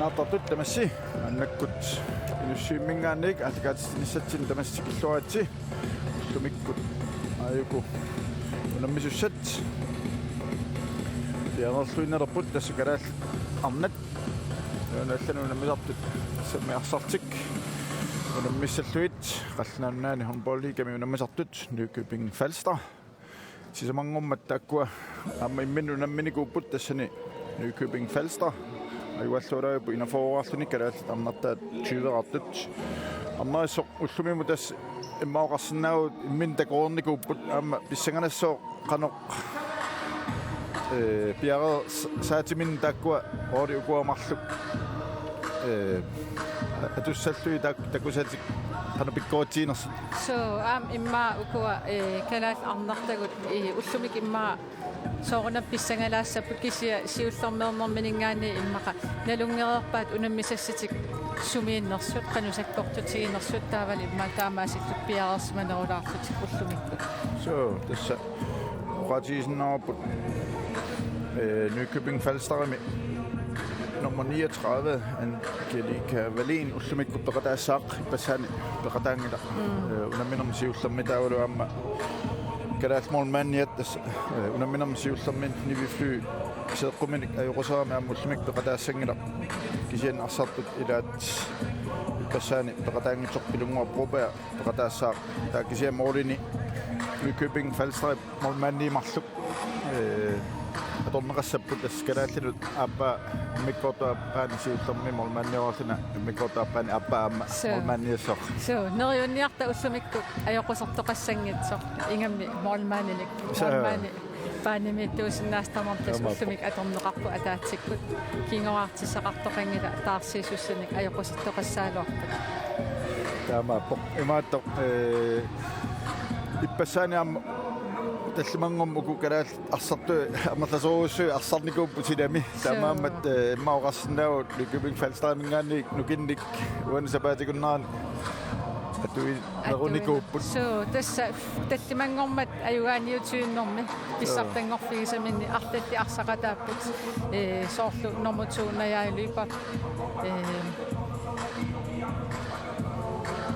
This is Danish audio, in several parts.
Natartut tamassi annakkut inussuimmingaannik alikaatsinissatsin tamassikilluaatsi tumikkut ayuku unammissussat pianerluinnerput tassukalaal arnat naallan unammisartut sammiarsartik unammissalluit qalnaannaani håndboldligami unammisartut Nykøbing Falster sisamangummat taakkua amma immin unamminiku tassani Nykøbing Falster ayualluulaa ina foorarluni kalaat arnartaat 20-artut arnerisoq ullumimmu tass immaoqarsinnaagut immin takoornikuupput aamma pissanganassoq qanoq piare saatimin taakkua oori ukuamarluk atussallui takusatik qanapikkoatiinersi so imma ukua kalaat arnartagut ullumik imma soorna pissangalaassaput kisia siullermeernerminingaani immaqa nalungereerpaat unammisassitik sumiinnersut qanusakkortutiginersut taaval imma taamaasilluk piarersmanerulaarlutik ullumikku so tassa oqatiisinnerput Nykøbing Falsterimi nummer 39 Angelika Wallin ullumikku peqataassaaq ippassani peqataangila unamminnerm siullermitaaulu aamma kalaat molmanniat tas unamminnerm siullermin nivifly seeqquminik ajuqusarami aamullimik peqataassangila kisian arsartut ilaat ippassani peqataangitsorpilunguar propea peqataassaaq taa kisian moolini Nykøbing Falster molmanniimarluk atorneqassappu tas kalaallunut aappa mikkortuappaani siullermi molmanniorluna mikkortuappaani aappa aamma molmanniassoq so neriunniarta ullumikku ajoqusartoqassangitsoq ingammi molmaaninik molmaani paanimi tuusinnaastamam tas ullumik atorneqarpu ataatsikut kingoartissaqartoqangila taarsiisussanik ajoqusartoqassaaluarput taamaappoq imaattoq ippassani aamma таллимангум уку калаал арсарту амерласоруссуи арсарникууппутилами тамаамат иммаоқарсинаавут Nykøbing Falstermingaanник нукинник уанисапаатикуннаани атуи неруникууппут so тасса таллимангормат аюгааниутуиннэрми писсартангорфигисаминни арталли арсақатааппут соорлу номер 2 наяалуипа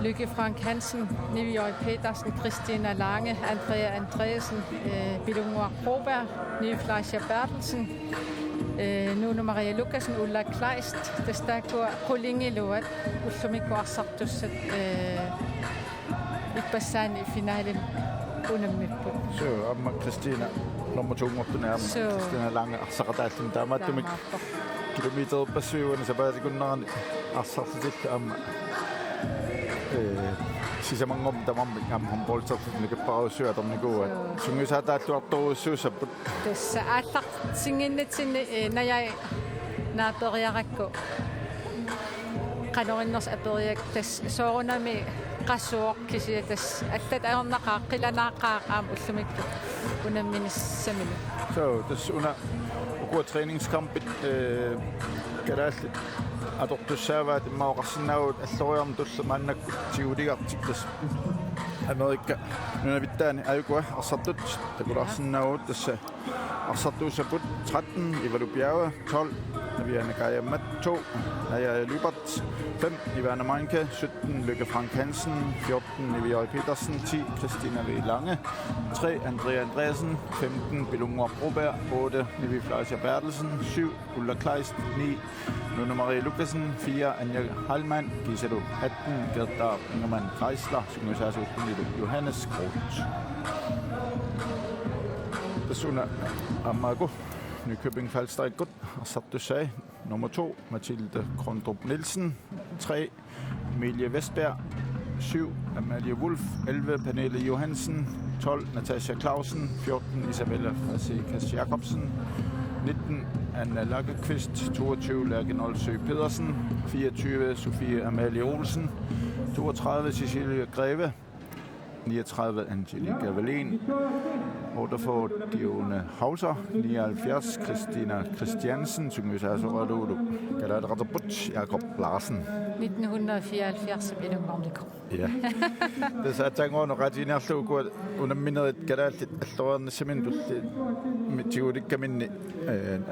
Lykke Frank Hansen, Niviøj Petersen, Christina Lange, Andrea Andreasen, Bilungor Kroberg, Nye Fleischer Bertelsen, Nuno Maria Lukasen, Ulla Kleist, Destakur Kolingi Luat, ullumikku arsartussat ippassani finaalin unammipput. So amma Christina nummer 2 mortuna amma Christina Lange arsaqataallun taamaattumik kilometer passuuani sapaatikunnaarni arsartutik amma sisamangom tamammi am håndboldternikapparussua atornikua sungisaataаллуartoruussuusapput tassa aallaq singinnatsinni najai naateriarakku qanorinners aperiak tas soorunami qassuoq kisia tas attat aornaqaa qilanaaqaa aam ullumikku unamminissamini so tas una ukua træningskampit kalaalli atortussaavaat immaoqarsinnaavut alloriarm tullamaannakku tiguligartik tas Amerikka nunavittaani ajukua arsartut takulaarsinnaavut tassa arsartuusapput 13 Ivalu Bjerge 12 Naviana Gajammat 2 Naja Lybert 5 Ivana Manke 17 Lykke Frank Hansen 14 Niviøj Petersen 10 Christina V. Lange 3 Andrea Andreasen 15 Bilungor Broberg 8 Nivi Fleischer Bertelsen 7 Ulla Kleist 9 Nuno Maria Lukasen 4 Anja Hallmann Giselu 18 Gerda Ingermann Kreisler Syngusaasuuspunilu Johannes Groth Tasuna Amago Nykøbing Falster godt arsartussai nummer 2 Mathilde Krondrup Nielsen 3 Emilie Vestberg 7 Amalie Wolf 11 Pernille Johansen 12 Natasha Clausen 14 Isabella Frasikas Jacobsen 19 Anna Lagerqvist 22 Lærke Nolsø Pedersen 24 Sofie Amalie Olsen 32 Cecilie Greve 39 Angelika Wallin Waterford Dione Hauser 79, Christina Christiansen, Syngesasoralulu, Galat Ratterput, Jakob Larsen. 1974 blev det Mormiko. Ja. Det så jeg tænker ret ind så godt under mindet Galat Altoren Semin med Judik Kamin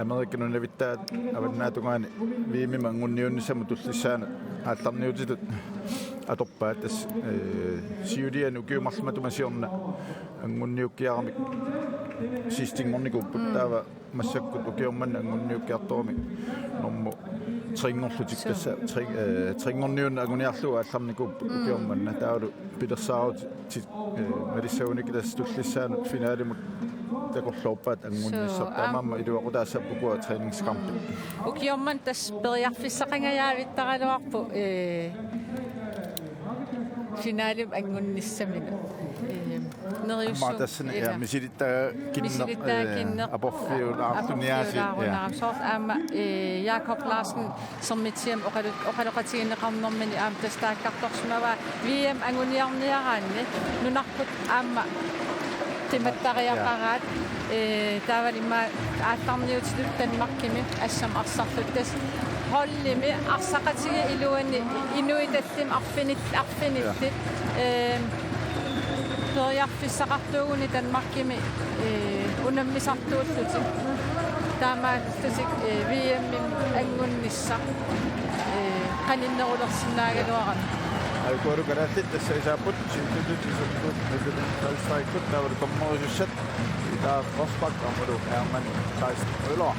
American Universitet av Natungan vi med mange union som du siger at der nu det at opbattes Judik nu gør masser matemation union gør sidste måned går på der var masser og gør man union gør tom nummer trænger trænger union agonia så at sammen går gør man der er Peter Saud med det så ikke der stod lige finale mod der går floppat en mundi så der mamma i det var der så på god træningskamp. Okay, om man der spiller jeg for så ringer jeg ved der er på finale en mundi simpelthen. Maar dat zijn ja, misschien dat kinderen aboffier aftuneringsje. Ja. Så Jakob Larsen som mit team og har ret til en ramme men am det stærker også med var VM angonierne nu nok på am det med der er parat der var lige meget at der nu til Danmark med som også det holde med asakati inuit dem affinit jeg fisaratoon i Danmark med unammisartoot tämä VM angonnissa qaninnerulersinnaagaluaran Alkohol garatit tässä ei saa putsi nyt kalstaikut täällä kommoiset tää prospakka modu ärman kaist ölo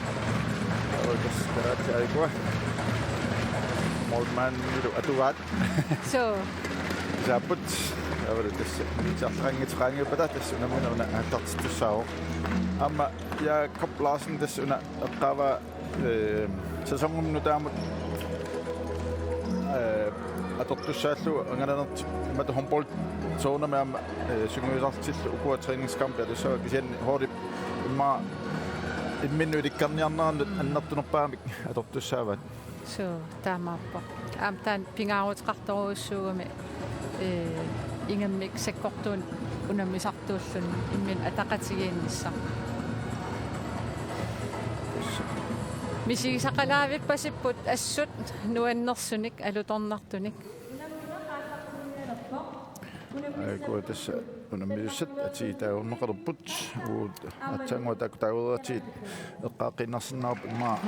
oikeas garatit alkohol Moldman nyt atuvat so saa putsi aber das ist Frage über das und dann eine Tatsau. Aber ja Kopflasen das und da war Saison nur da at så med Humboldt zone med syngersartist og god træningskamp det så igen har det meget en minut kan jeg natten op at det så så der må på am den pingaut traktor så med ingen mix korton under misartussen men ataqatiginnissa misi saqalaavip pasipput assut nuannersunik alutornartunik Aiku tässä on myös että siitä on maqarput atsango takuuati eqqaaqinarsinnarup maa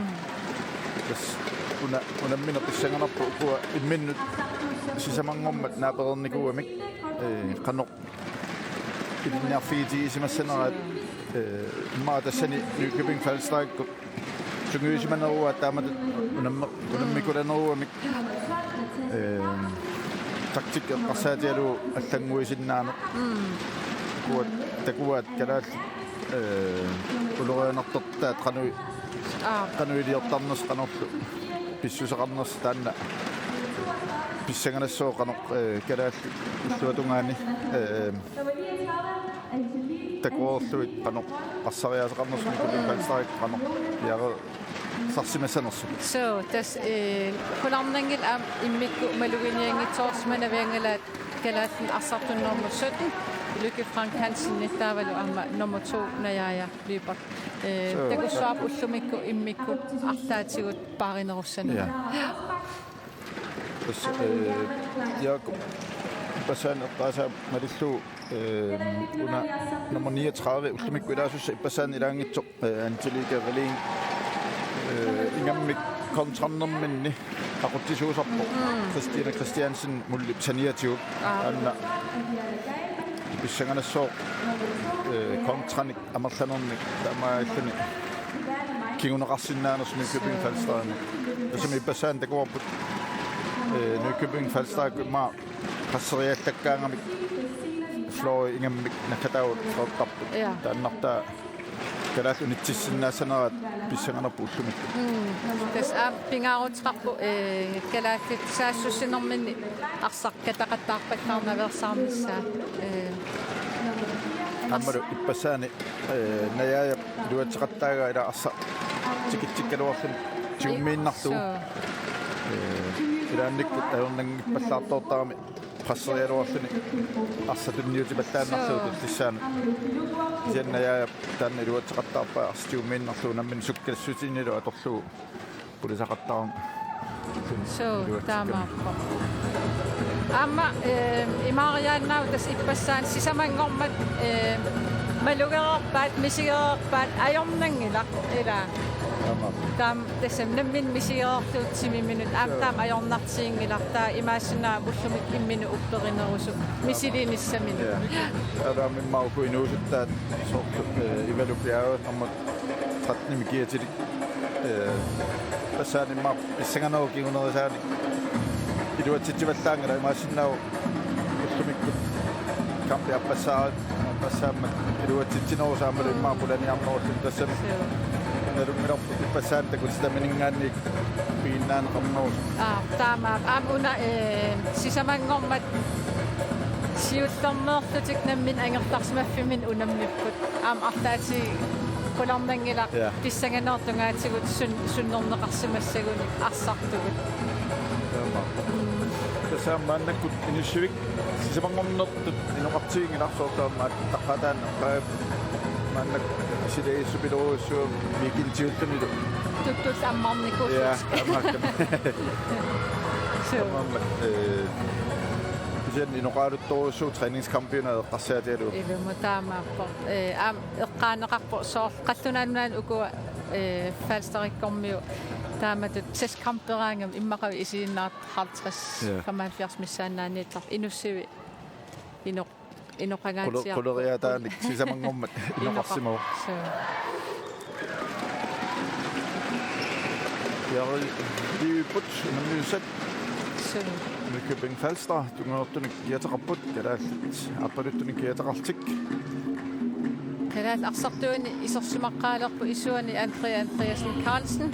tas una minut tissanganarpu ku minut sisamangommat naaperernikuamik qannoq idinniarfiiti simassaneraat maa tassani Nykøbing Falster syngyisimanerua taamat unammikuleneruamik taktik qasaatialu allanguisinnaanu kuat takuat kalaat ulorianartortaat qanuiliortarners qanorlu pissuseqarners taanna pissanganassoo qanoq kalaat ulluatungaani takuorluit qanoq qassariaaseqarners Nykøbing Falster qanoq yaare sarsimassanersu so das kularnangil am immikku maluginiangitsorsmana veangalaat kalaatn assartun nummer 17 Lykke Frank Hansen nittavalu amma nummer 2 najaja løber takussaap ullumikku immikku artaatigut parinerussana ja das Jakob Basan Rasa Marillu una nummer 39 ullumikku ilaasus Basan ilangitso Angelica Valin ingammik kontrannarminni aquttisuusarpo Christina Christiansen mulli saniatiut anna bissanganassoo kontranik amarlanernik tamaallani kiguneqarsinnaanersu Nykøbing Falster tasami Basan takuarput Nykøbing Falster ma qasseriallakkaangamik flori ingammik nakataut frottarput taannartaa kalaat unittissinnaassanerat pissanganarpu ullumik tas pingaarutqarpu kalaat saassussinerminni arsarkataqattaarpakkaarnaversaarmissa ammalu ippasaani najaaya luatiqattaaga ila arsa tikittikkaluarlun tiummiinnartu ilaannikkut aernangippallaartoortarami qasserialuarluni arsatuniutipattaannarluut tissaana siannayaa taanna luatseqartaarpa arstiumiinnarluu nammin sukkassutinilu atorluu pulisaqartarum taamaappa amma imariaannau tas ippassaan sisamangormat malugererpaat misigererpaat ajornangilaq ila tam tasam nammin misigerertuutsimimminut aamtaam ajornartiingilaqtaa imaassuna mullumik imminu upperinerusu misilinissamini araamimmaruku inuusuttaat sortu ivalupiaavut ammat tatnimikiatilik passaanimmaa issanganerukigunerisaani iluatsitsivallаангала имаассиннау уллумиккут кампи аппассаа пассааммат илуатситсинерусаамалу иммаақуланиарнеруллун тассами неруммиларпут иппассаантакут стаминингаанник пииннаанеқарнерус таамаа аамуна сисамангормат сиуллернеерлутик наммин ангертарсимаффимин унаммиппут аам артаати qulornangila tissanganeertungaatigut sunnerneqarsimassaguni arсартугут тасаамааннаккут инуссивик сисамангорнертут иноқартигингиларсоортаамаат таққатааннаа мааннак силеиссупилоруссуу микинтиуллунилу туттус аммарникус я аммаккам Sen inokaaruttoosu træningskampioner qassaatillu ilumutaamaappo aam eqqaaneqarpo soor qallunaanunaan ukua falsterikkormiu taamatut seskamperangam immaqavi isiinnaart 50 missaannaaniittar inussivi inoqagaatiar quleriataanik sisamangormat inoqarsimu yari diiput nammiusat Nykøbing Falster, du kan også kiataqarput kalaallit apaluttunik kiataqartik kalaal arsartuuni isorsumaqqaalerpu isuani Andreasen Carlsen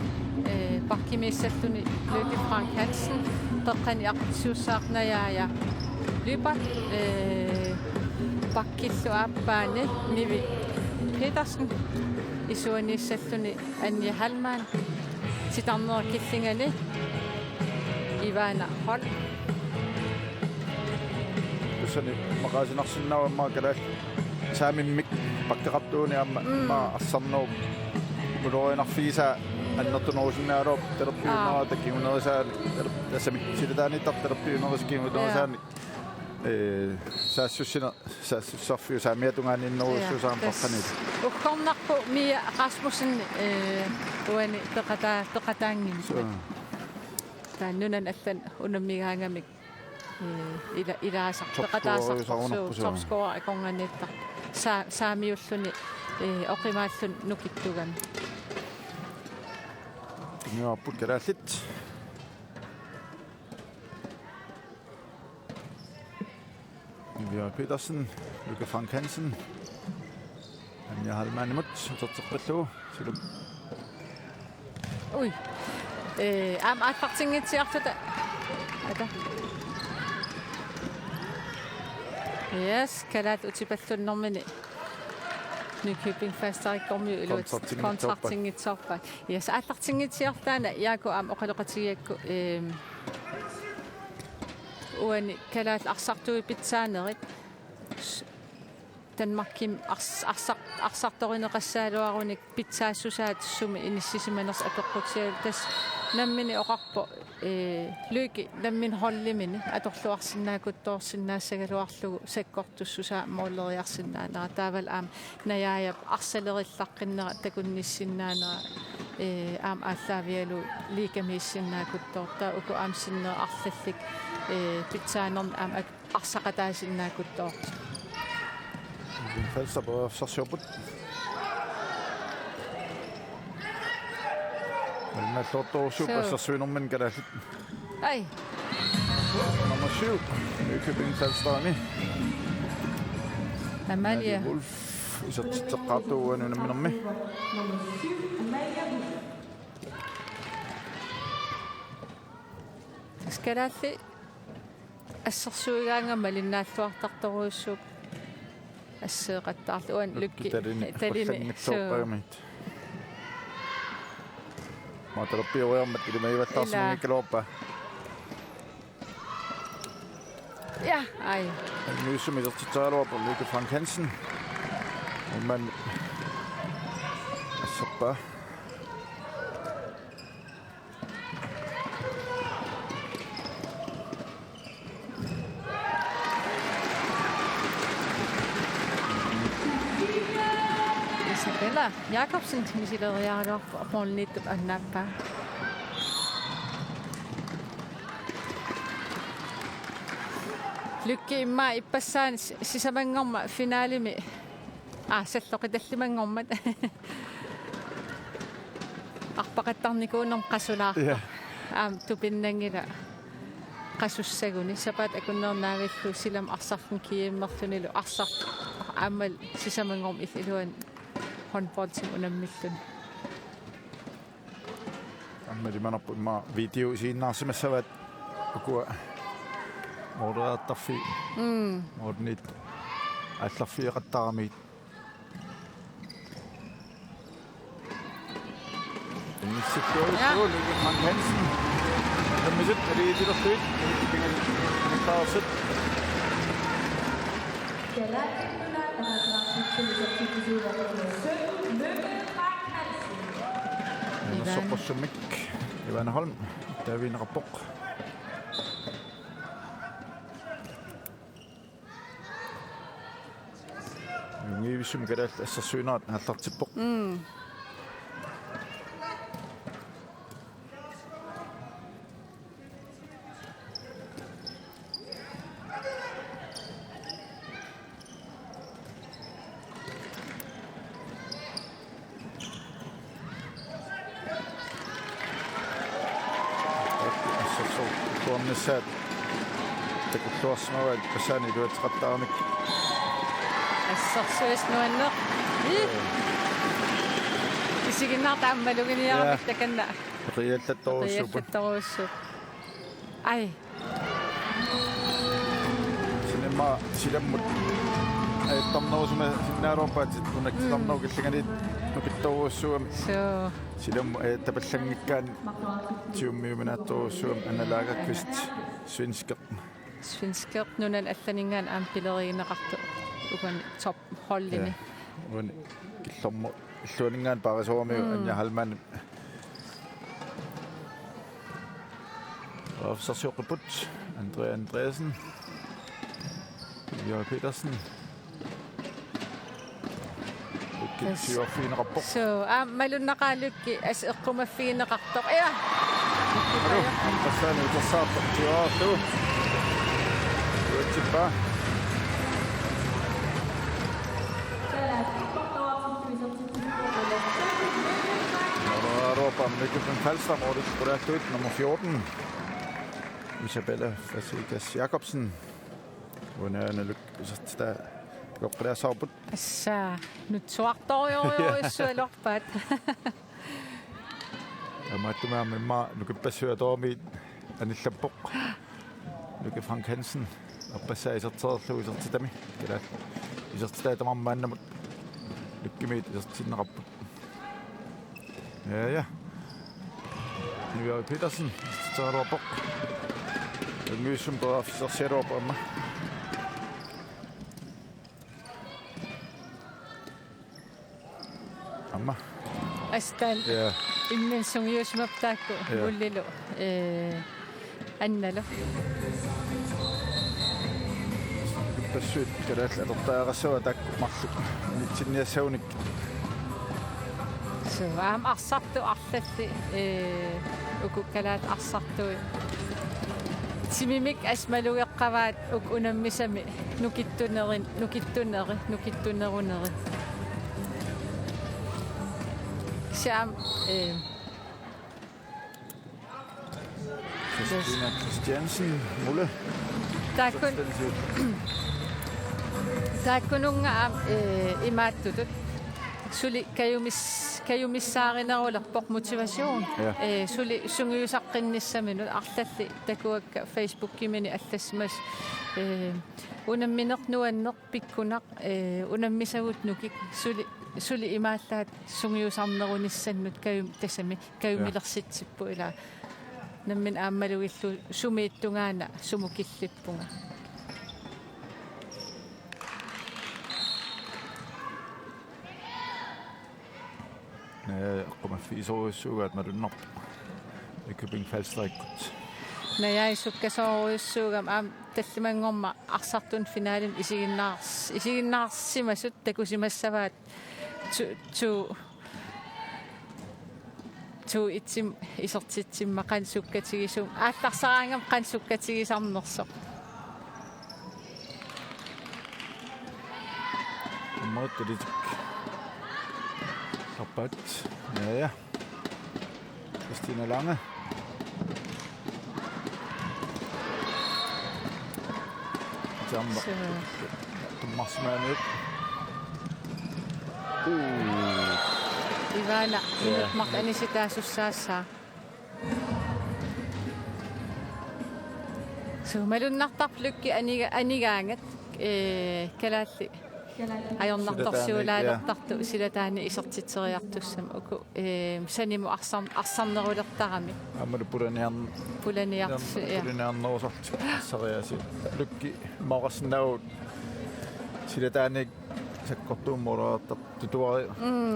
parkimiissalluni Lykke Frank Hansen teqqani aqsuussaarnajaaya Lybat pakkillu aappaani Nivi Petersen isuaniissalluni Anja Hallman sitarnerkillingani Ivana Hol tusani maqaasinarsinnauammaa kalaal saamimmik pakkaqartuuni amma ma assarnuu muloriinarfiisa annertunerusinnaaloop terappiunnera takiunerisaani tasami silitaaniittar terappiunneriskiunerisaani saasussorfiu saamiatungaaniinneruussuusaam parqaniit ukkornarpu Mia Rasmussen uani teqataangin taannunan allan unammigaangamik ilaasarteqataasartorsu topscorer ikornganiittar saamiulluni oqimaallun nukittugam tinguarput kalaallit Anja Petersen Lykke Frank Hansen Anja Hallman imut terteqqalluu silum ui aam aattartingitsiartuta ata yes kalaat utipallunnermini Nykøbing Falsterikkormiu iluut kontraktingitsorpa yes aattartingitsiartaana iaaku aam oqaloqatigiakku uani kalaat arsartui pitsaanerit Danmarkim arsartorineqassaaluarunik pitsaassusaatissumi inissisimanners atoqqutial tas nammini oqarpo Lykke nammin hollimini atorluarsinnaakuttoorsinnaassagaluarlugu sakkortussusaa mooleriarsinnaanera taaval aam najaajap arsalerillaqqinera takunnissinnaanera aam aalлaavialu liikamiissinnaakuttoortaa uku aam sinnera arlallik pitsaanerni aam arsaqataasinnaakuttort Falster på Sarsjoput. Men med Lotto Super så syner man kan det. Ej. Nummer 7. Nykøbing Falster ni. Amalia. Wolf. Så taqaatu anu nammi. Skadalli assarsuigaanga malinnaattuartartoruussuk ассеэқаттаарлу уан лукки талини матерапиориармат илимаиваллаарсимагиккалуарпа Ja, ej. En ny som til Tørlop og Lykke Frank Hansen. Og man... Altså bare... Isabella Jakobsen, som siger, at jeg har fået lidt af nappa. Lykke mig på sådan, så man om finale med. Sæt nok det man om det. Akparatang ko nung kasulak. Tu binangila. Kasusaguni sapat ako nung nawit ko silam aksafn kiyem martunilo aksaf amal sa mga om iluan honpod sim unammitun. Amma di mana ma video siinä asemassa kun muodaa taffi. Muodnit atlaffi qattaamit. Den situation Lykke Frank Hansen. Men det er det der fedt. Det er bare fedt. En super sumik. Ivana Holm. Der er vi en rapport. Vi som kan det så synd at han tager til bok. Set det kunne klare små at besande du har træt der med. Så søs nu ender. Det siger nok der med lukken i år det kan der. Reelt det dog super. Det dog super. Ej. Cinema sila mo ay tamno som naropa at kun tamno gilingan dit nokito suam. Så sila mo taballangikkan tiummiuminato suam analaga kvist svenskert nunan allaningan ampileriinaqartu ukan top hollini. Un killammo illuaningaan parasoormi anja halman. Officersurput Andreasen. Jørgen Petersen. Det er fin rapport. Så malunaqalukki as iqqumafiineqartoq. Ja. Passan utassaat tiaatu. Utippa. Europa Lykke Frank Falster måtte på der støt nummer 14. Isabella Fasikas Jakobsen. Hun er en lykke der går på der sabut. Så nu twartor jo så loppat. Jeg måtte med mig nu kan besøge der med Anissa Bok. Lykke Frank Hansen. Og besøge så tager så til dem. Det er i så stedet der mand lykke med så til en rapport. Ja. Nu er Petersen. Så er der Bok. Det er mye som der officer sætter op om mig. Amma. Astan. Ja. Innen som jo som optakko. Mullilo. Annalo. Besøg kan det der er så der magt. Lidt nær søvnig. Så am arsartu arlatti ukukkalat arsartu. Simimik asmaluiqqavaat uk unammisami nukittuneruneri. Sam Christina Christiansen Mulle. Der kun nogle imattutut. Suli kayo missaarinarula pok motivation. Suli sunguyusaqqinnissami arlalli takuakka Facebook-kimini allasmas unammineq nuanneq pikkunaq unammisagut nukik suli imaallaat sunguyusarnerunissannut kayu tasami kayumilersitsippu ila nammin aammaluillu sumiittungaana sumukillippunga Kommer fisoruissuugaat madunnerp. Nykøbing Falster-ikkut. Når jeg sukkasoruissuugam tallimangorma arsartun finaalin isiginnaarsimasut takusimassavaat tu itsim isortitsimma qansukkatigisuum aallarsaраангам qansukkatigисарнерсоq Måttelitik. Rabat. Ja. Christina Lange. Jammer. Marsman upp. Ivana, minut anisitaasussaassaa. Suumalunnartarlukki anigaangat kalaalli ajornartorsuulaalertartu silataani isortitseriartussam uku sanimu arsarnerulertarami Amalu pulaniarn pulaniarsi pulaniarnerusorti assariasi lukki maqarsinnagut silataani sakkortuummoraartar tutuari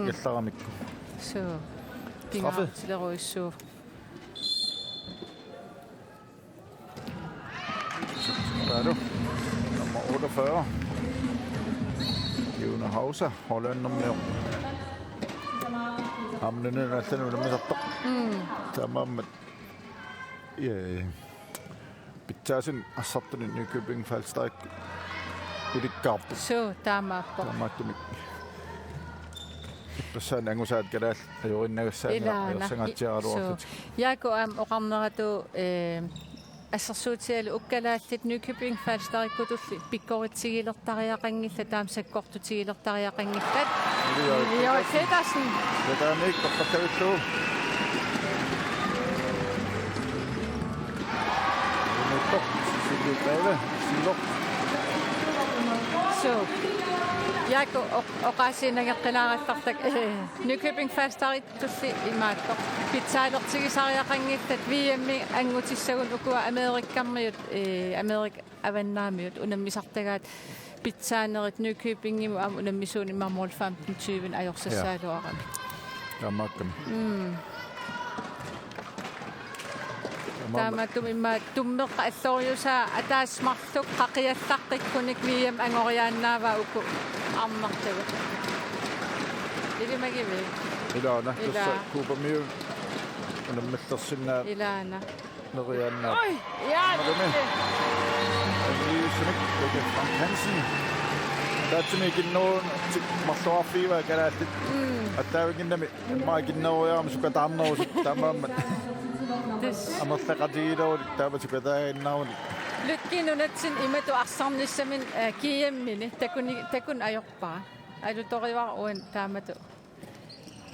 yallaramikku so pingaartileruissuu Hallo. Nummer 48. Juna Hausa, Holland nummer. Hamnen er næsten ude med sig. Tamam. Ja. Bitjasen har sat den Nykøbing Falster. Det gab. So tamam. Tamam det. Person angusat gadat ayo innagassaanga sangattiaraluarlut. Yaako oqarneratu ассерсуутиалу уккалааллит Nykøbing Falster-ikkutulli pikkoritigilertariaqangilla taamsakkortutigilertariaqangillat Pedersen Det er ikke forståeligt. Så Yaako oqaasiinagaqqilaarallartak Nykøbing Falster-ikkutulli imaattor pitsaalertigisariaqangillat viammi angutissagul ukua Amerikkammiut Amerik avannaamiut unammisartagaat pitsaanerit Nykøbingimu unammissuuni marmol 15-20 ajorsassaaluarami Jammakkam. Taamatum imma tummeqqa alloriusaa ataasmarluk qaqiallaqqikkunik viam angoriaannaava uku armartagu Ilimagivi Ilana, tuossa Kuupamiu unammistarsinnaa Ilana neriannaa. Oi, jaa! Frank Hansen. Taatsumikin noon marluarfiiva kalaallit. Attaavikinnami maakinneruyaam sukatarnerusut taamaammat. Amerlaqatigileru taamasukataa Lykkinunatsin imatu arsarnissamin kiiammini takun ajorpaa. Alutorivar uan taamatu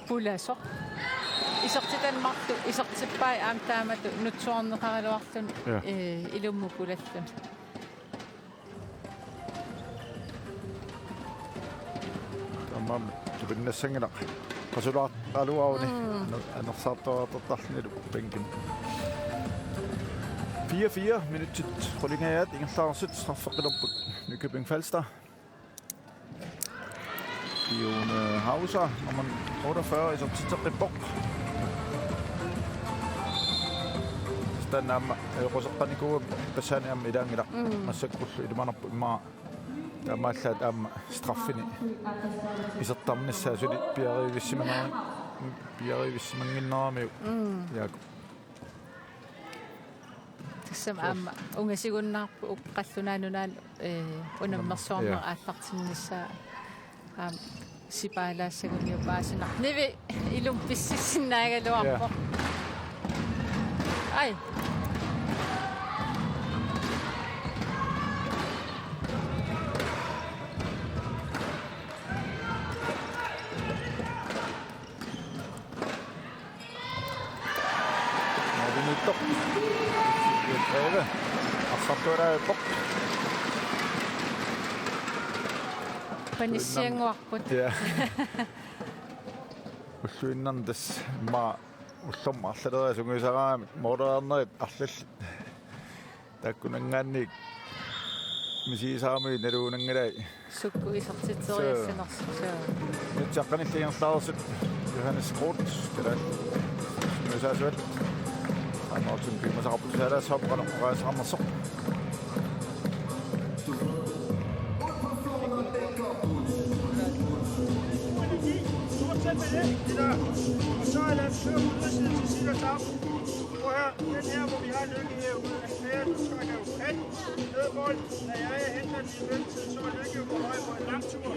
pulasoq. Isortitanmartu isortippai aam taamatu nutsuarneqaraluarlun ilummukulallun. Tamam, tupinnassanginaq. Qasulaaqaluauni anersaartoratortarnilu penkin. 4-4 minuttit rullingaat ingerlaarsit straffeqilorput Nykøbing Falster. Juna Hausa, nummer 48, isortitaqippoq. Stannaamma qoseqqanikuum passaaniamma ilaangilaq massakkullu ilumanarpu immaa taamaallaat aamma straffini isertarnissaa sulit piarivissimangиннерами яаку Som am ungasigunnaarpu uqqallunaanunaan unammersuarner aallartinnissaa sipaalaassagunniupaasinar nivi ilum pississinnaaгаluarpo ai Panissianguarput. Ja. Ulluinnarnas ma ullum arlalera sunguisaraami moordernerit arlallit takkunangaannik misiisaami naluunangalai sukku isortitseriassanersu nyt jaqqanilligerlaarsit Johannes Groth, kedagi sinusasuat. Ano tumpi masakapusara sa panong sa masok. Og så er der en før udersiden til sit og sammen. Prøv at høre, den her, hvor vi har Lykke herude, altså det her, du trækker jo fat, nødbold. Da jeg henter den i mellemtiden, så er Lykke jo på høj på en lang tur.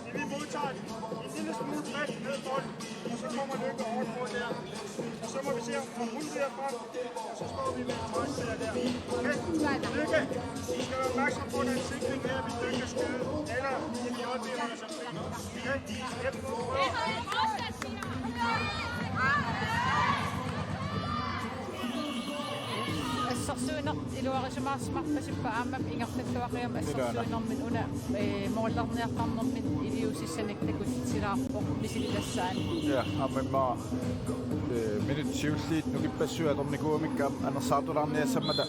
Det vi modtager den, en lille smule drift nødbold, og så kommer Lykke hårdt på der. Og så må vi se, om hun bliver frem, og så står vi med en højspiller der. Okay, Lykke, du skal være opmærksom på den sikring her, hvis du ikke kan skyde, eller en i øjeblikket som fri. Okay, hjælp på. السرسونر إلواري جماعة سمعت بشبه عامة إنك تتوقعهم السرسونر من هنا مولرنا يقامنا من إليوسي سنكتك وتتسيرافو مثل الأسان. Ja, amma minut syvsliit nukipassuat ornikuumikkaam anersaatulaarniassammata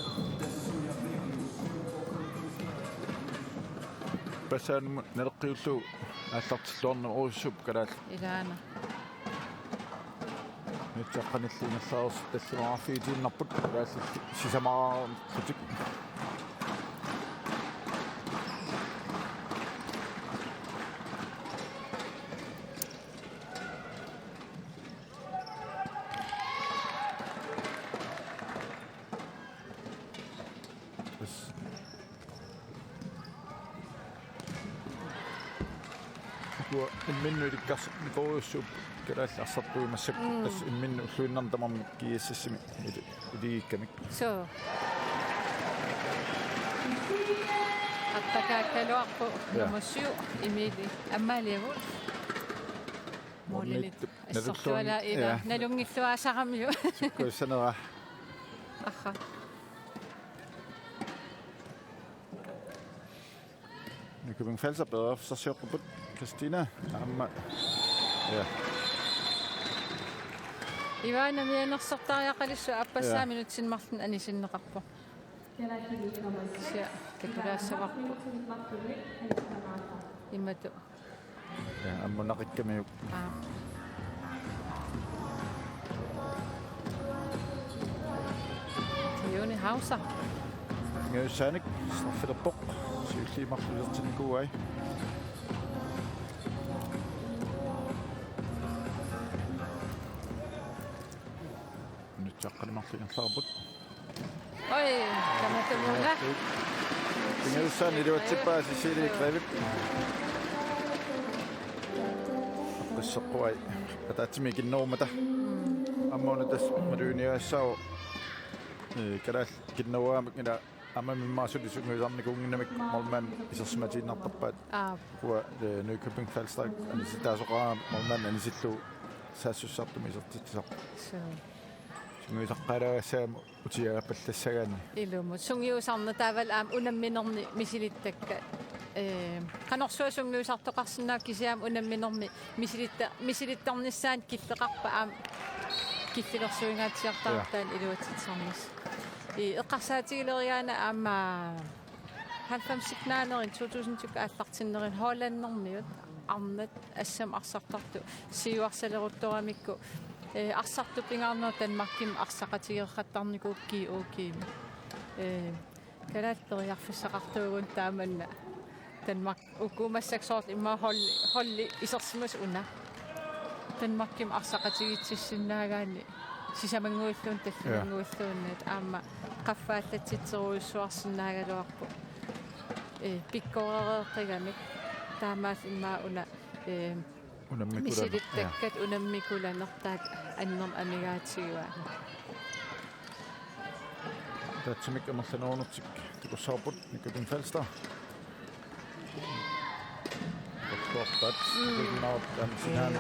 passaanumut naleqqiullu aallartilluarner uussup kalaal إلانا nutsaqqanilliinnersaarus talluaraarfiitiinnarput kaalli sisamaarutik minnu ilikkas nikoussup kalallarsartuimassakku tas minnu ulluinnartamammi kiississimi iliikkamik so attakaakkaluarpu nummer 7 Emilie Amalie Målet assortuala ila nalungilluaasaqamiu kuissanera aha Nykøbing Falster bedre, så ser du på Christina. Ja. Ivana mianersortariaqalissu appassaaminutin martin anisinneqarpu. Ja, tekulaassavarpu. Immatu. Ja, ammunaqikkamiyuk. Joni Hausa. Ngøsanik, straffetterpok. Syylliimarlulertinikuai. Nutsaqqalimarlunersaarput. Oi, tamatamuna. Ngøsan iluatsipaa sisili qravip. Qissoqquai ataatimi kinnoormata. Ammuuna tas maluuniassao kalaal kinnoaamik ila amma mimmaasulisunnguisarnikuunginnamik morman isersmatiinartarpaat kuwa Nykøbing Falster anisitaasoqaraa morman anisillu saassussartumi isertitsaq sunguisaqalaagassaamu utiagaappallassagaani Ilumu sungiusarna taaval aam unamminerni misilittakka qanorsuа sungiusartoqarsinnaak kisiaam unamminermi misilittarnissaan killeqarpa aam killelersuingaatiartartaan iluatitsarnis eqqarsaatigileриаана аама 90-signaalerin 2000 аллартиннерин Hollandermiut арнат ассам арсартарту сиуарсалерутторамикку арсарту пингаарнер Данмарким арсақатигерраттарникуукки уукиими калааттериарфиссақартуугун тааманна Danmark ukkumassaksoort imma holli isersimus una Данмарким арсақатигитсиннаagaani сисамангуиллуун таллангуиллууннат аама qaffaallatsitseruissuarsinnaaгаluarpu pikkorereeqigамик таамаал иммаа уна мисилиттаккат унаммикуланертаат аннерм амигаатигуаана татсимик амерлануунертик тикуссаарпут Nykøbing Falster Korpat nau tamsinan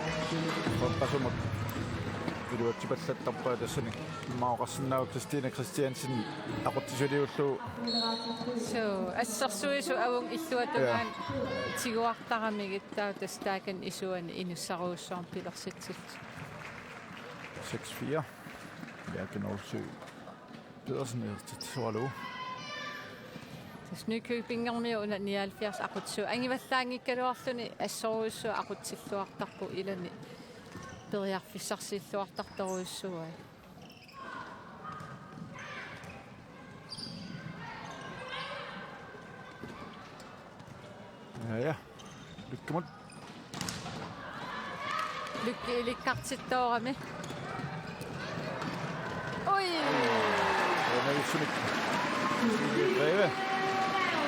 korpasumut iluatsipallattarpaa tassani maoqarsinnau Christina Christiansen aquttisaliullu so assarsuisu avung illuatugaan tiguartaramigittaa tastaakan isuani inussaruussuarn pilersitsit 6-4 Bjerke Nordsø Pedersen ertitsualu Nykøbingermi una 79 aqutsu angivallaangikkaluarluni assoruussu aqutsilluartarpu ilani Piriarfissarsiilluartartoruissuai. Ja. Lykkamut. Lykki ilikkartittoorami. Oi! Det er sådan et breve.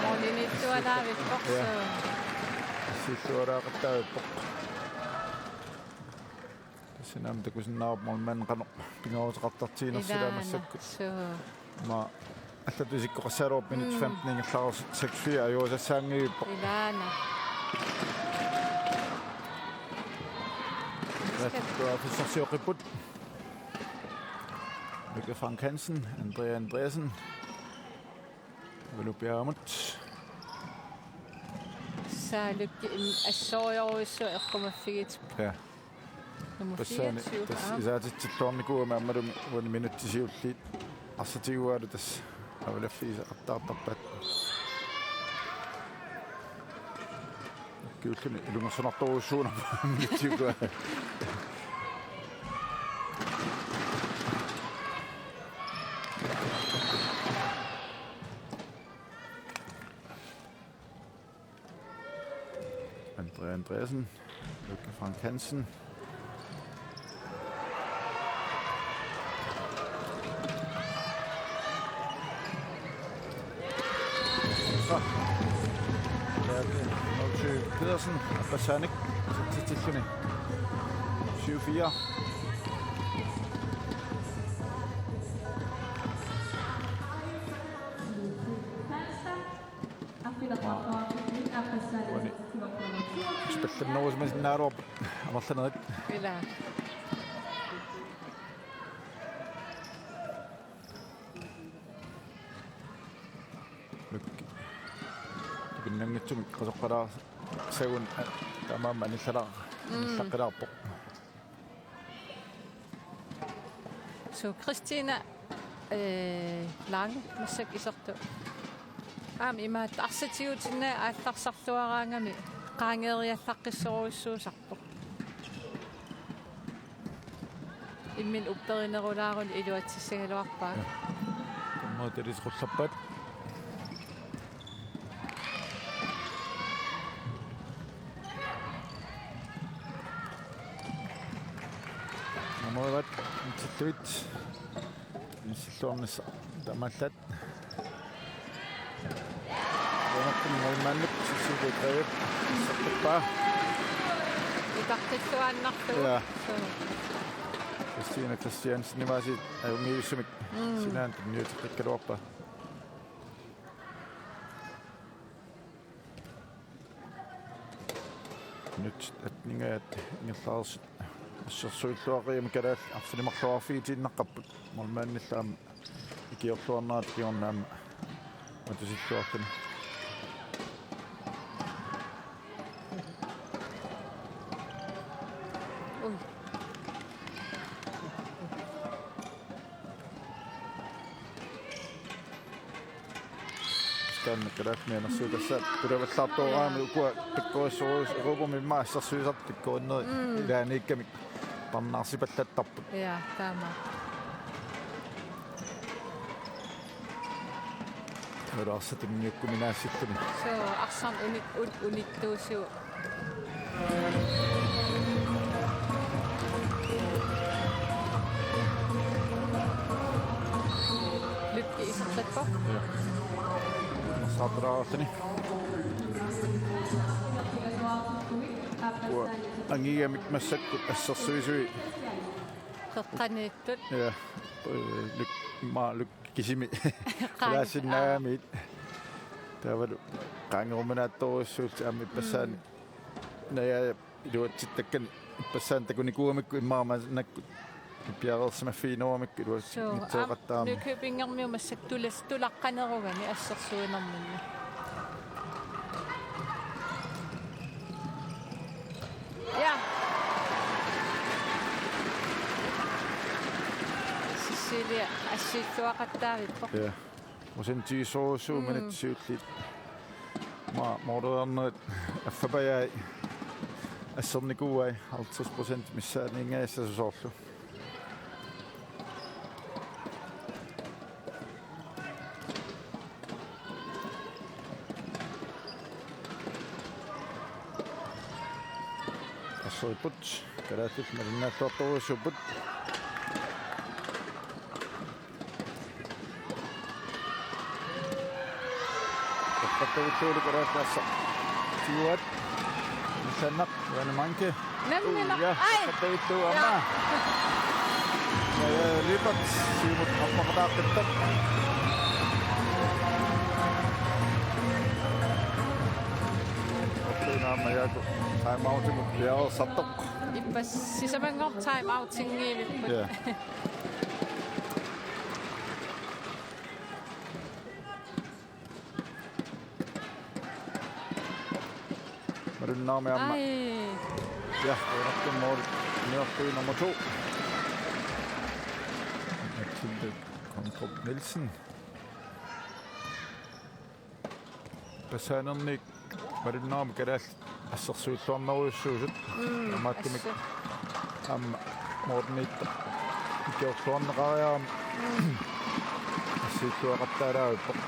Molinittualaavipporsu. Sissuaraaqattaavippoq. Sinam takusinnaarpmul manqano pingoruteqartartiinersilaamassakku. Ma allatusikkoqassaaluup minut 15 ingallaarusit 6-4 ajuusassaangiippoq. Ilana. Vattua fissarsiuqipput. Mikkel Frank Hansen, Andrea Andreasen. Velupiaamut. Saalukki assooriuruissu eqqumaffigiit. Ja. Nummer Passani 24. tas isaatittornikuuma ammalumi uani minuttisiulliit arsatiguaalu tas avlaffiisa qattaartarpat. Kyulluni ilungersunartoruussuuna minuttiukuaa. Andrea Andreasen, Mikkel Frank Hansen. Pedersen og Basanik til 7-4. Spiller noget med sin nærop. Og hvad sådan noget? Ila. Nangitsum qasuqqara sagun tamam anisara saqiraarpoq. Så Christina Lange massak isartu. Ima tarsatiutinna aaltarsarluaraangami qaangeeriallaqqissoruissuusarpoq. Immin upperinerulaarun iluatsissigaluarpaa. Modelis rullappat. Moivat tittuit nissuornis tamallat Jonathan Molmannik sissuuqeep sappa Itartilluaannartu. Ja. Christina Christiansen nivasi ajungiussumik sinaan tunniutiqqikkaluarpa nyt atningaat ingerlaarsit ассерсуиллуариами калаал арсилимарлуарфигитиннаққаппут мормаанниллаама икиорлуарнаат киорнаама матусиллуартани Ой. сканна калаатмианерсуутассаат пулаваллаартуораами укуа пиккуассоруус рупами maassarsuisart пиккуиннери илааниикками парнаарсипаллаттарпут. Ja, tama. Merarsatimiukkuminaassittuni. Så arsam unittuusiu. Lykki isartatko? Ja. Saataraartani. Angigamik massakkut assarsuisui. Teqqaniittut. Ja. Lykkisimi. Qalasinnaamit. Tavalu qaangerumanaatorussuut aami passaani. Naya iluatsittakkan passaan takunikuamikku immaama nakkut. Piarersmaffiinuamikku iluatteeqattaarma. Nykøbingermiu massaktullas tulaqqanerugani assarsuinermunni. Ja. Cecilia assittuaqattaavippo. Ja. Usen tiisoruussuumanit siullit. Morduarnerit affapajai ассерникууай 50% миссаанингаассасусоорлу ассорипут караатут малиннааллуарторуссуппут Паттавиттуулу караатаасса тиуат мисаннақ ванаманке Нэммила. Ай. паттавиттуу амма липат симут аппақатааққиттақ оттунаама яаку тайм-аутимут пиаерсартоқ Иппас сисамангор тайм-аутингиивиппут. Ja. Marunnaame amma. Ай. Ja, det er nok den mål. Nørby nummer 2. Mathilde Kongrup Nielsen. Passanerni Marunnaame kadal assarsuulluarneruissuusut. Amaattumik amma Mortenit ikkiorluarneqariaram. Assiittuaqattaalaavippoq.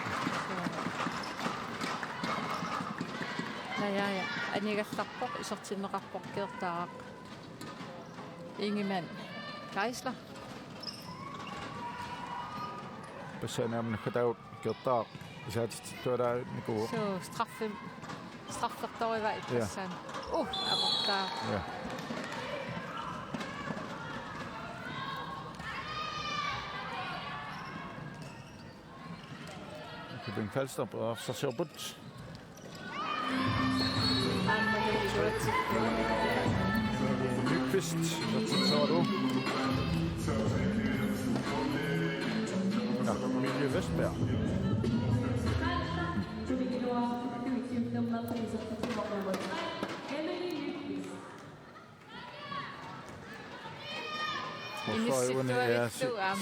Ja. Anigallarpoq isortinneqarpoq keertaaq. Ingemann Geisler. Passanerni khataut keertaaq. Isaatittualaa nikuu. Så straffertoriva ipassan. Abortaa. Ja. Købing Falstrup og så ser Butt. Nyqvist, så er du. Ja, Emilie Vestberg.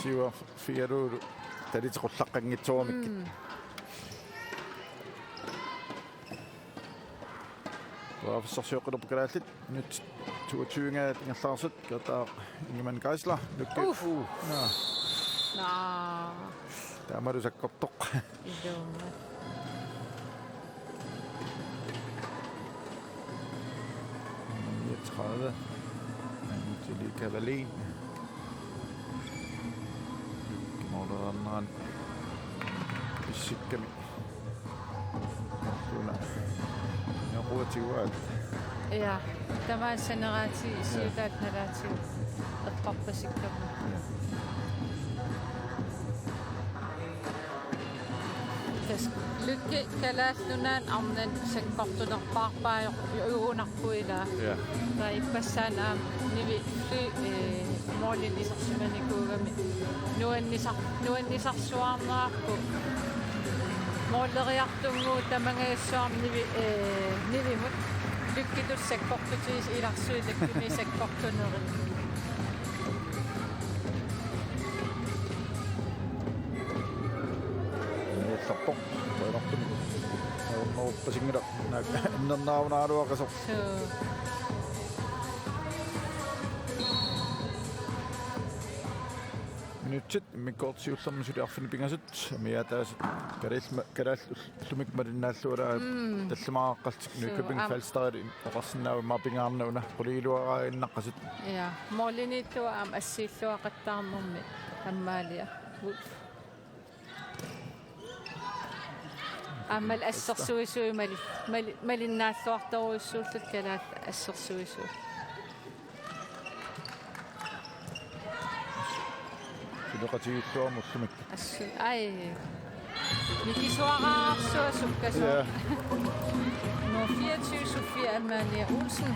Siva Fiaru, der er trollaqangi toomik. Og så søger du på græsligt. Nyt 22 af Tingerslarsut. Der Ingemann Geisler. Lykke. Ja. Der må du så godt dog. 39. Angelica Wallin. Morderan. Fysikkami. Jeg råder til uret. Ja, der var en generati i Ciudad Narrativ. At pappa sikkert. Lykke kalaatnunaan arnan sakkortunarpaarpaa yuunarpuila. Ja. Tai passaanaam nivi moolin isarsimanikuugami. Nuannisarsuarnaarpu. Mooleriartungu tamangaassuarm nivimut. Lykkitus sakkortutiis ilarsuilakkumi sakkortunerit. Sappok. Toivottavasti. On oppasin kyllä. Innan naavana ruokasop. Nyt sitten me kotsi uttamme sitä affini pingasut. Me tässä käräslumik nässuora tässä maaqqalt nykybing fälstaarin oqarsinnaavi maapingaarnauna quliiluaraa innaqasut. Ja, mooliniittua am assiilluaqattaarnermi ammaalia. Ammal assersuisui malinnaassuartoruissuullut kalaat assersuisui. Siloqatiittuarmullumik. Ai. Mikisuaraarsuasukkasu. Ja. Nummer 24 Sofia Amalia Olsen.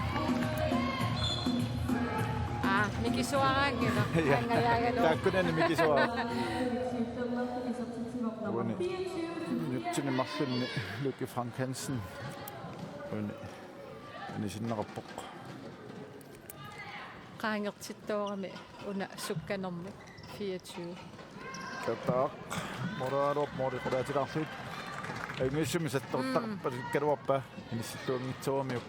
Mikisuaraangila. Taakkunani mikisuara. Nyt sinne Martin Lykke Frank Hansen. Han er sinnerappoq. Qaangertittuarami una sukkanermu 24. Kattaaq moraarup moriqulaatilarlut. Angissumi sattortarpa karuappa inissittuangitsuamiup.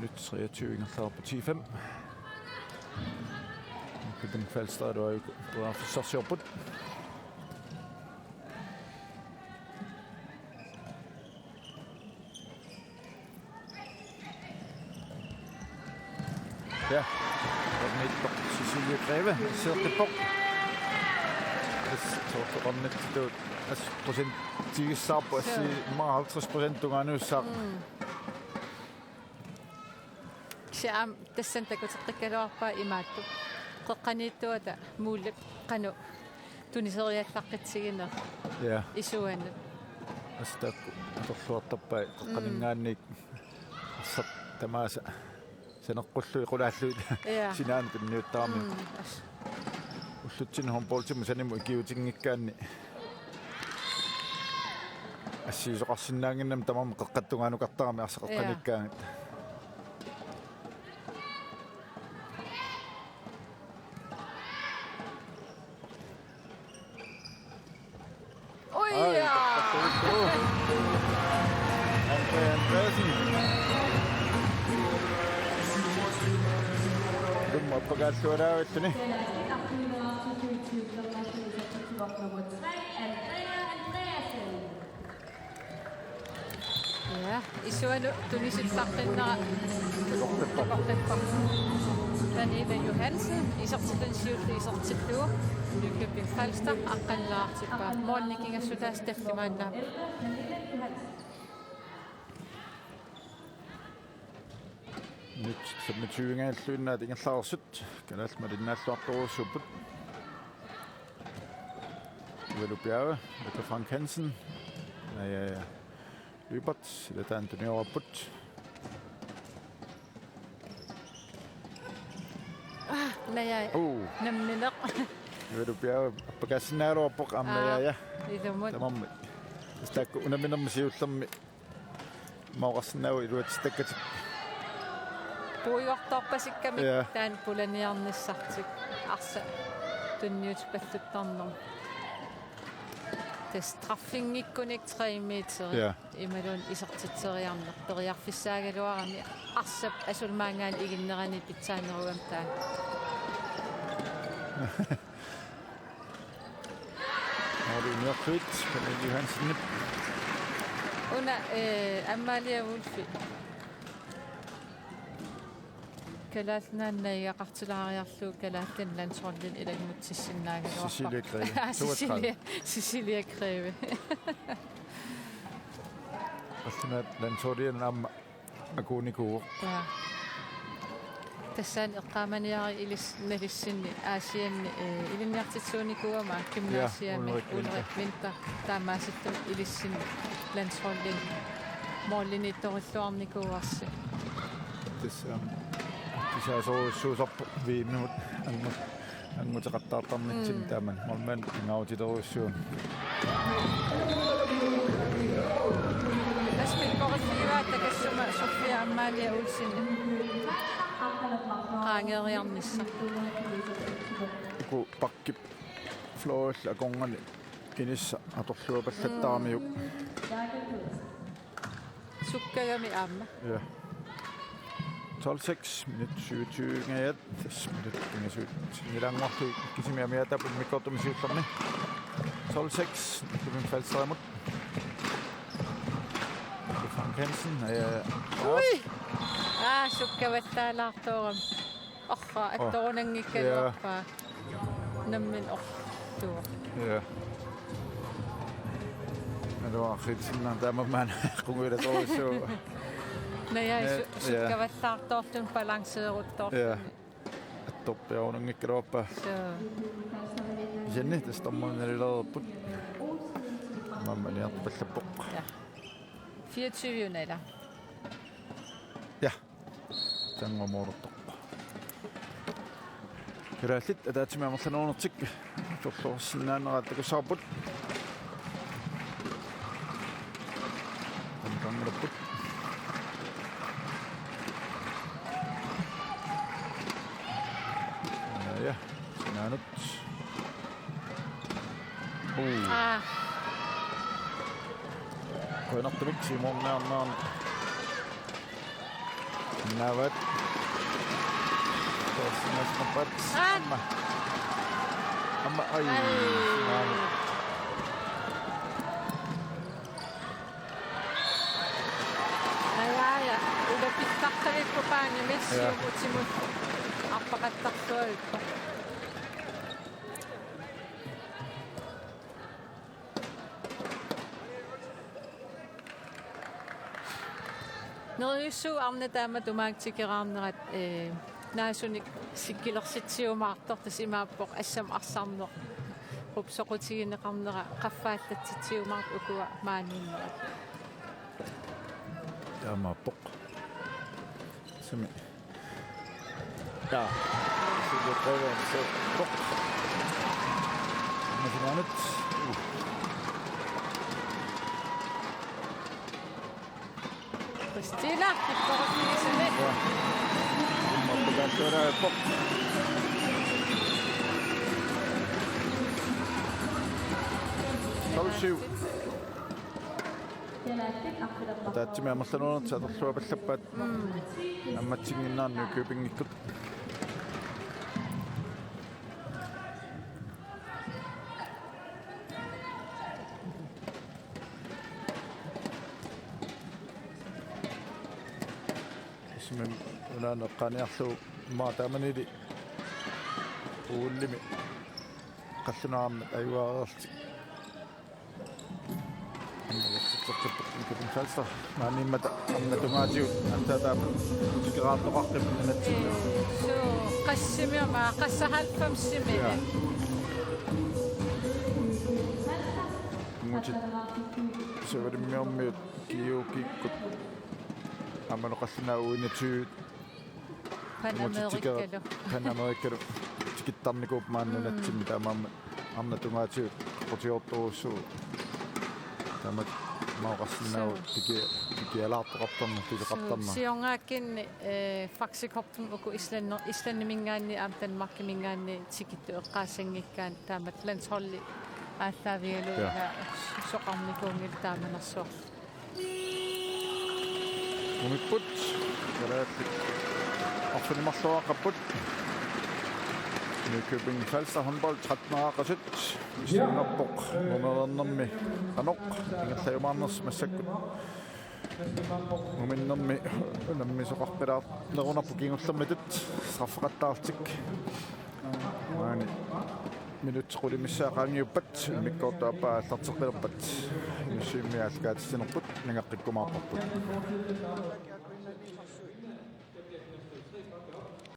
minut 23 på 10-5. Den Falster, der jo så ser på. Ja, og midt på Cecilie Greve ser det på. Det tror jeg det er procent 10 sap og så meget 50% du kan nu sap. Siam tessanta kuteqikkaluarpaa imaattu qeqqaniittuata muullak qanu tuniseriallaqqitsiginer Ja. isuannu Asta atorluartarpai qeqqaningaannik assat tamaasa saneqqullu qulaalluit sinaan pinniuttaarmi ullutsin homboltimu sanimu ikiutiнгиккаанни ассиисоқарсинаангиннам тамарма қеққаттунгаану арсақеққаниккаангат Pagkatuaraawitni. Ja, isuanu tunisillaqqinnera toqortippa Pernille Johansen isertilansiulli isertillugu Nykøbing Falster aqqallaartippa moornikingassutaas taffimaannaa Nyt 25-ngaalluinnaat ingerlaarsut kanaalmalinnaалluartoruussuput Uelu Bjerge Luca Frank Hansen ja Løbert det Antonioraput Naja namniner Uelu Bjerge pagasinaaruarpoq ammaja idumut tamam stakku unaminnermisiullermi maoqarsinaagu iluatistakkatik puiortorpasikkamik taan pulaniarnissartik arsa tunniutpalluttarnerm straffinngikkunik 3 meter imalun isertiteriarner periarfissaagaluarami arsap asulmaangaan iginnerani pitsaaneruam taan Nørfrit Pernille Johansen una Amalia Wulfi kalaalnaannaiaqartulaariarlu kalaallan lansorlin ilagmutsissinnaagaluarpa Cecilia Greve Astunat lansorlin am akunikuur ja tassan eqqaamaniari ilissinni aasianni ilinniartitsuunikuama gymnasiami Ulrik Winter taamaasittu ilissinni lansorlin moorlinittorulluarnikuuarsi Kisah suusap viimnut angutaqattaartarnitsin taaman morman ingautiteruissuun Aspilqorulliuaat takassuma Sofia Amalia Olsen qaangeriarnissa ku pakkip floor aqongani kinissa atorluapallattaarmiuk sukkagami aamma ja 12-6 minut 27 ngaat minut tingasut nilangortu kisimiamiatapun mikkortumisiullerni 12-6 Nykøbing Falster Frank Hansen sukkavattaalaartooram orra attorunangikkaluarpaa nammin ortuur ja Alo khitsinna tamamman qunguilatorussuu Naja sukkavattaartoortun balanceeruttoortun ja attoppiarunangikkaluarpa Jenny tastammuunalilerput mammaniarpallappoq ja 24 nala ja tangomortoq Kirallit ataatimiamorlanuunertik torluorsinnaaneraat takussaarput tankangerput ja sinaanut koinartumik simornaarnaan Navat. Terus sempat. Amma ay. Ja. Udah pitakkalit ko pa niya. Messi yung utsimut. Apakatakol. Nerisu amne tama tumagtikiraamnerat naasunik sikkilersitsiumaartortas imaappoq assam arsaarnoq upsoqutigineqarnera qaffaattatsitsiumaart ukua maaninnerat Imaappoq sumi ja siluqavan soq masinanut Kristina ikkorutnigisuni Mapagantara pok. Tausiu. Taatimi ammallunuunat satorluapallappaat ammatsinginnaarnu Køpingikkut Una qaniarlu maatamanili uullimi qallunaarmat ayuaarerti Falster maanimmata amnatumaatiut antaataapa sikeraartoqartim nanatsinna so qassimiama qassahalfamsimina mutit severimmiormiut kiukikkut amanoqalluna uinatiut Panamerikalu tikittarnikuup maannunatsimmi taamaamma amnatumaatiut qotiortorussuu tamat maoqarsinnaau tikialaartoqartarna tileqartarna siongaakkin faksikortum uku islannimingaanni amtanmarkimingaanni tikittu eqqaassangikkaan taamat landsholli аассаавигалуга соқарникуунгил тааманерсуар Umiput Gerät Affinimmerluaqapput Nykøbing Falster håndbold 13-aqasit Istangerpok numerernermi anoq ingerlajumaarners massakkut Muminnermi nammisoqarpilaar nerunarpu kingullermitut straffeqattaartik Maani minutsequlimissaaqaangiuppat mikkortuapaa allarteqqilerpat inussiimmiaalkaatissinerput ningaqqikkumaarparput